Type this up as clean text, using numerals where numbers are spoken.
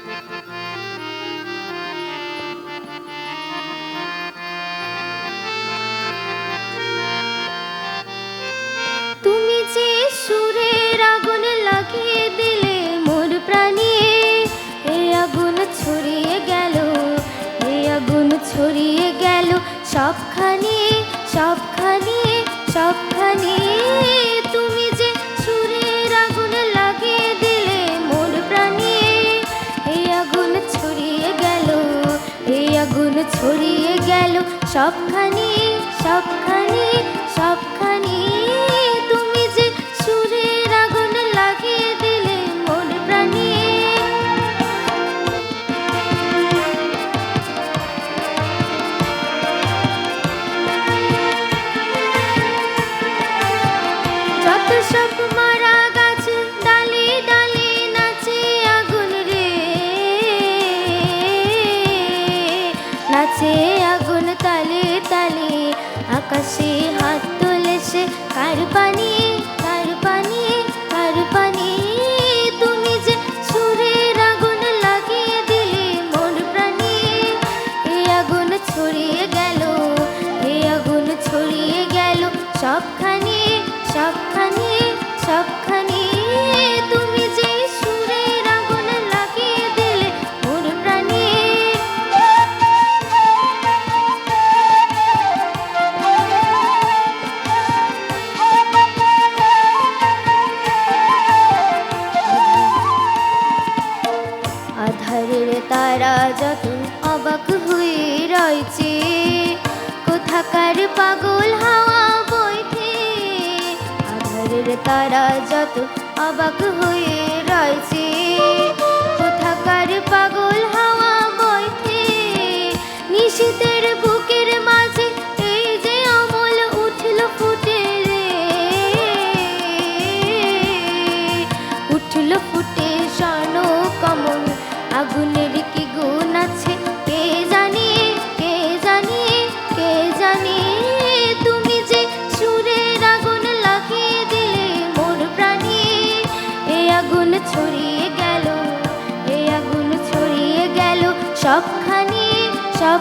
তুমি যে সুরের আগুন লাগিয়ে দিলে মোর প্রাণে, এই আগুন ছড়িয়ে গেল, এই আগুন ছড়িয়ে গেল সবখানে, সবখানে, সবখানে। তুমি যে সুরের আগুন লাগিয়ে দিলে মোর প্রাণে, এই আগুন ছড়িয়ে গেল, এই আগুন ছড়িয়ে গেল সবখানে, সবখানে, সবখানে। তুমি যে সুরের আগুন লাগিয়ে দিলে মোর প্রাণে। যত সব মারা গাছ ডালে ডালে নাচে আগুন রে, নাচে আগুন তালে তালে, আকাশে হাত তুলেছে কার পানি, কার পানি, কার পানি। তুমি যে সুরের আগুন লাগিয়ে দিলে মোর প্রাণে, এই আগুন ছড়িয়ে গেল, এই আগুন ছড়িয়ে গেল সবখানে, সবখানে, সবখানে। তুমি যে সুরের আগুন লাগিয়ে দিলে মোর প্রাণে। আধারের তারা যত অবাক হয়ে রয়েছে, কোথাকার পাগল হাওয়া বইছে। আধারের তারা যত অবাক হয়ে রয়েছে, কোথাকার পাগল হাওয়া বইছে। নিশীথের বুকের মাঝে এই যে অমল উঠল ফুটে রে, উঠল ফুটে স্বর্ণ কমল। আগুনের কি গুণ আছে কে জানে, কে জানে, কে জানে। তুমি যে সুরের আগুন লাগিয়ে দিলে মোর প্রাণে, এই আগুন ছড়িয়ে গেল, এই আগুন ছড়িয়ে গেল সবখানে, সব